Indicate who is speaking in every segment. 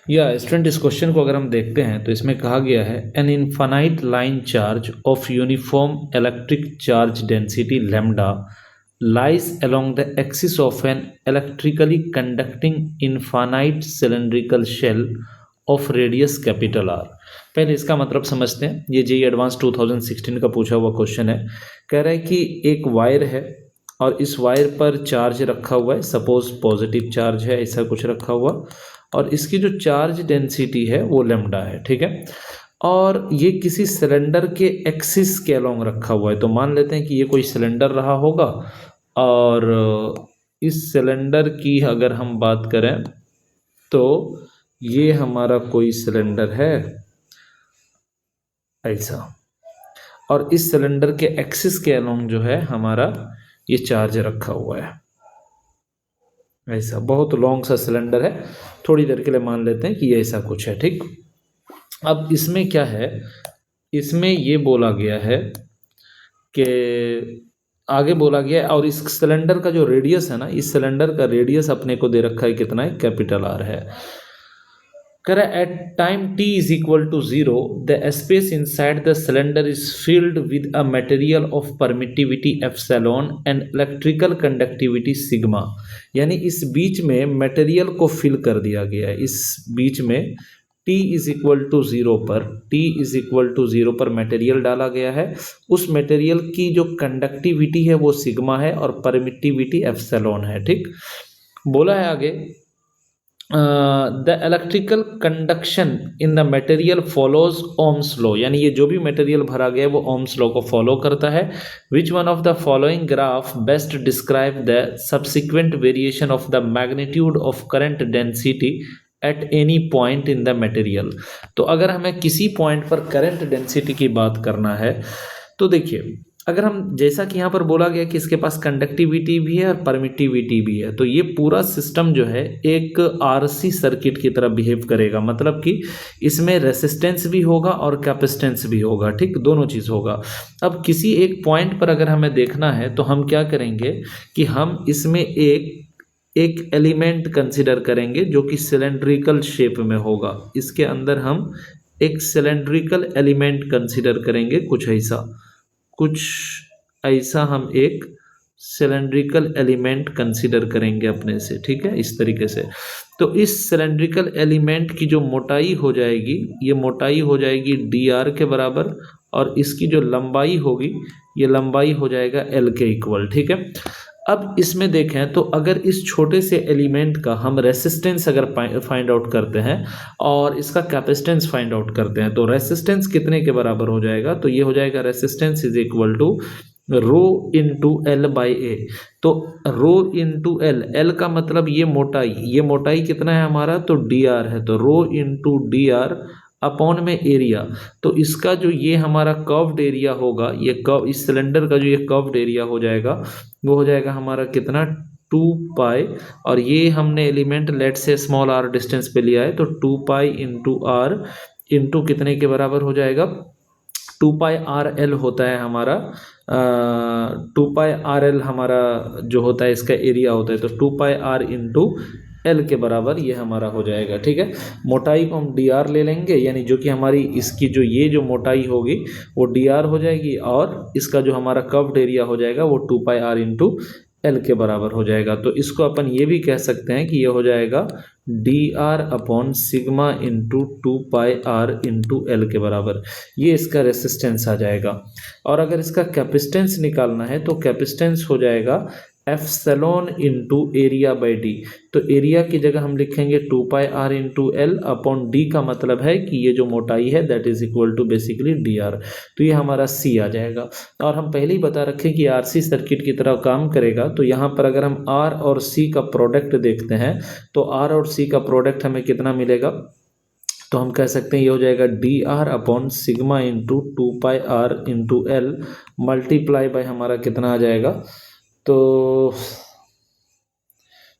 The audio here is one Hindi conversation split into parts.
Speaker 1: या स्टूडेंट, इस क्वेश्चन को अगर हम देखते हैं तो इसमें कहा गया है an infinite line charge of uniform electric charge density lambda lies along the axis of an electrically conducting infinite cylindrical shell of radius capital R। पहले इसका मतलब समझते हैं। ये जेईई एडवांस 2016 का पूछा हुआ क्वेश्चन है। कह रहा है कि एक वायर है और इस वायर पर चार्ज रखा हुआ है, सपोज पॉजिटिव चार्ज है, ऐसा कुछ रखा हुआ, और इसकी जो चार्ज डेंसिटी है वो लैम्डा है, ठीक है। और ये किसी सिलेंडर के एक्सिस के अलोंग रखा हुआ है। तो मान लेते हैं कि ये कोई सिलेंडर रहा होगा और इस सिलेंडर की अगर हम बात करें तो ये हमारा कोई सिलेंडर है ऐसा, और इस सिलेंडर के एक्सिस के अलोंग जो है हमारा ये चार्ज रखा हुआ है ऐसा। बहुत लॉन्ग सा सिलेंडर है, थोड़ी देर के लिए मान लेते हैं कि ये ऐसा कुछ है, ठीक। अब इसमें क्या है, इसमें ये बोला गया है कि आगे बोला गया है, और इस सिलेंडर का जो रेडियस है ना, इस सिलेंडर का रेडियस अपने को दे रखा है कितना है, कैपिटल आर है। कह रहा है at time t is equal to 0 the space inside the cylinder is filled with a material of permittivity epsilon and electrical conductivity sigma. यानी इस बीच में मटेरियल को फिल कर दिया गया है। इस बीच में t इज इक्वल टू 0 पर, t इज इक्वल टू 0 पर मटेरियल डाला गया है। उस मटेरियल की जो कंडक्टिविटी है वो सिग्मा है और परमिटिविटी एप्सिलॉन है, ठीक। बोला है आगे the electrical conduction in the material follows Ohm's law. यानी ये जो भी मटेरियल भरा गया है वो ओम्स लॉ को फॉलो करता है। Which one of the following graph best describe the subsequent variation of the magnitude of current density at any point in the material. तो अगर हमें किसी पॉइंट पर करंट डेंसिटी की बात करना है तो देखिए, अगर हम, जैसा कि यहाँ पर बोला गया कि इसके पास कंडक्टिविटी भी है और परमिटिविटी भी है, तो ये पूरा सिस्टम जो है एक आरसी सर्किट की तरह बिहेव करेगा। मतलब कि इसमें रेसिस्टेंस भी होगा और कैपेसिटेंस भी होगा, ठीक, दोनों चीज़ होगा। अब किसी एक पॉइंट पर अगर हमें देखना है तो हम क्या करेंगे कि हम इसमें एक एलिमेंट कंसिडर करेंगे जो कि सिलेंड्रिकल शेप में होगा। इसके अंदर हम एक सिलेंड्रिकल एलिमेंट कंसिडर करेंगे, कुछ ऐसा हम एक सिलेंड्रिकल एलिमेंट कंसिडर करेंगे अपने से, ठीक है, इस तरीके से। तो इस सिलेंड्रिकल एलिमेंट की जो मोटाई हो जाएगी, ये मोटाई हो जाएगी dr के बराबर, और इसकी जो लंबाई होगी ये लंबाई हो जाएगा l के इक्वल, ठीक है। अब इसमें देखें तो अगर इस छोटे से एलिमेंट का हम रेसिस्टेंस अगर फाइंड आउट करते हैं और इसका कैपेसिटेंस फाइंड आउट करते हैं तो रेसिस्टेंस कितने के बराबर हो जाएगा, तो ये हो जाएगा resistance is equal to rho into L by A. तो रो इंटू एल, एल का मतलब ये मोटाई कितना है हमारा, तो डी आर है, तो rho into D R upon में एरिया। तो इसका जो ये हमारा कर्व्ड एरिया होगा, ये कर्व, इस सिलेंडर का जो ये कर्व्ड एरिया हो जाएगा वो हो जाएगा हमारा कितना, 2 पाई, और ये हमने एलिमेंट लेट से स्मॉल आर डिस्टेंस पे लिया है, तो 2 पाई इंटू आर इंटू कितने के बराबर हो जाएगा, 2 पाई आर एल होता है हमारा, 2 पाई आर एल हमारा जो होता है इसका एरिया होता है, तो 2 पाई आर इंटू एल के बराबर ये हमारा हो जाएगा, ठीक है। मोटाई को हम डी आर ले लेंगे, यानी जो कि हमारी इसकी जो ये जो मोटाई होगी वो डी आर हो जाएगी, और इसका जो हमारा कर्व्ड एरिया हो जाएगा वो 2 पाई आर इंटू एल के बराबर हो जाएगा। तो इसको अपन ये भी कह सकते हैं कि ये हो जाएगा D R upon sigma into 2 pi R into L के बराबर। ये इसका रेसिस्टेंस आ जाएगा। और अगर इसका कैपेसिटेंस निकालना है तो कैपेसिटेंस हो जाएगा epsilon into area by D. तो एरिया की जगह हम लिखेंगे 2 pi R into L upon D, का मतलब है कि ये जो मोटाई है that is equal to basically D R. तो ये हमारा सी आ जाएगा। और हम पहले ही बता रखें कि आरसी सर्किट की तरह काम करेगा। तो यहाँ पर अगर हम आर और सी का प्रोडक्ट देखते हैं तो आर और सी का प्रोडक्ट हमें कितना मिलेगा, तो हम कह सकते हैं ये हो जाएगा D R upon sigma into 2 pi R into L multiply by हमारा कितना आ जाएगा, तो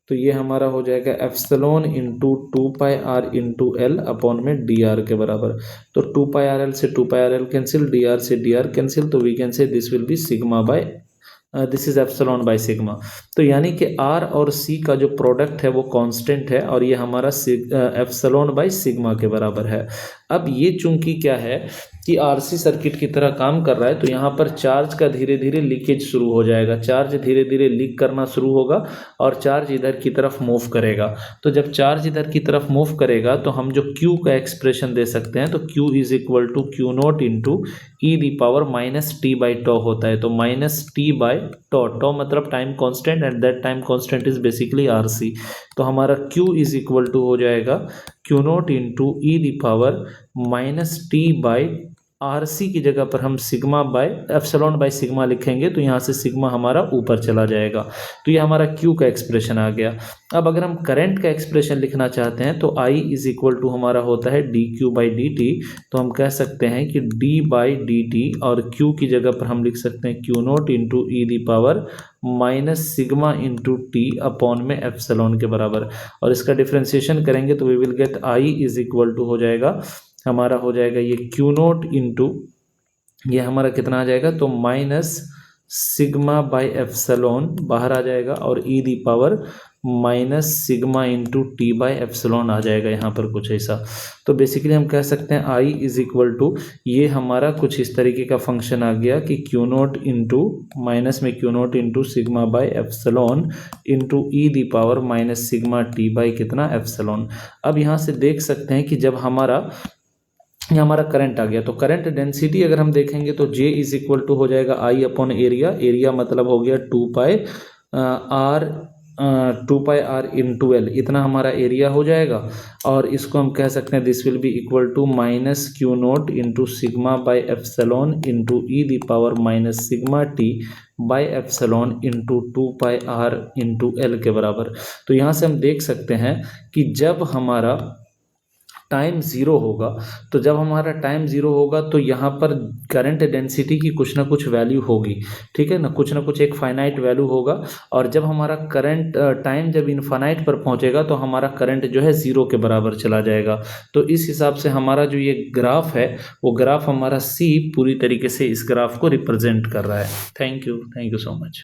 Speaker 1: ये हमारा हो जाएगा epsilon into 2 pi R into L upon में डी आर के बराबर। तो 2 पाई आर एल से 2 pi R L cancel, D R से डी आर कैंसिल, तो we can say this will be sigma by this is epsilon by sigma. तो यानी कि आर और सी का जो प्रोडक्ट है वो कांस्टेंट है और ये हमारा एप्सिलॉन बाय सिग्मा के बराबर है। अब ये चूंकि क्या है कि आरसी सर्किट की तरह काम कर रहा है, तो यहाँ पर चार्ज का धीरे धीरे लीकेज शुरू हो जाएगा, चार्ज धीरे धीरे लीक करना शुरू होगा और चार्ज इधर की तरफ मूव करेगा। तो जब चार्ज इधर की तरफ मूव करेगा तो हम जो Q का एक्सप्रेशन दे सकते हैं, तो Q is equal to Q naught into e the power minus t by tau होता है। तो minus t by tau, tau मतलब time constant and that time constant is basically RC. तो हमारा Q इज इक्वल टू हो जाएगा Q naught into e the power minus t by R C की जगह पर हम sigma by epsilon by sigma लिखेंगे, तो यहाँ से सिग्मा हमारा ऊपर चला जाएगा। तो ये हमारा Q का एक्सप्रेशन आ गया। अब अगर हम करंट का एक्सप्रेशन लिखना चाहते हैं तो I इज इक्वल टू हमारा होता है D Q by D T. तो हम कह सकते हैं कि D बाई डी टी और Q की जगह पर हम लिख सकते हैं Q naught into e the power minus sigma into t upon में एप्सिलॉन के बराबर। और इसका डिफ्रेंसिएशन करेंगे तो we will get I is equal to हो जाएगा हमारा हो जाएगा ये क्यू नोट इंटू ये हमारा कितना आ जाएगा, तो माइनस सिग्मा बाई एप्सिलॉन बाहर आ जाएगा और e the power minus sigma into T by epsilon आ जाएगा यहाँ पर कुछ ऐसा। तो बेसिकली हम कह सकते हैं आई इज इक्वल टू ये हमारा कुछ इस तरीके का फंक्शन आ गया कि क्यू नोट इंटू माइनस में Q naught into sigma by epsilon into e the power minus sigma t by कितना एप्सिलॉन। अब यहाँ से देख सकते हैं कि जब ये हमारा करंट आ गया, तो करंट डेंसिटी अगर हम देखेंगे तो J इज इक्वल टू हो जाएगा I अपॉन एरिया। एरिया मतलब हो गया 2 पाई R इंटू L, इतना हमारा एरिया हो जाएगा। और इसको हम कह सकते हैं this will be equal to minus Q naught into sigma by epsilon into e the power minus sigma t by epsilon into 2 pi R into L के बराबर। तो यहाँ से हम देख सकते हैं कि जब हमारा टाइम ज़ीरो होगा, तो जब हमारा टाइम ज़ीरो होगा तो यहाँ पर करंट डेंसिटी की कुछ ना कुछ वैल्यू होगी, ठीक है ना, कुछ ना कुछ एक फाइनाइट वैल्यू होगा। और जब हमारा करंट टाइम जब इनफाइनाइट पर पहुँचेगा तो हमारा करंट जो है ज़ीरो के बराबर चला जाएगा। तो इस हिसाब से हमारा जो ये ग्राफ है वो ग्राफ हमारा C पूरी तरीके से इस ग्राफ को रिप्रेजेंट कर रहा है। Thank you so much.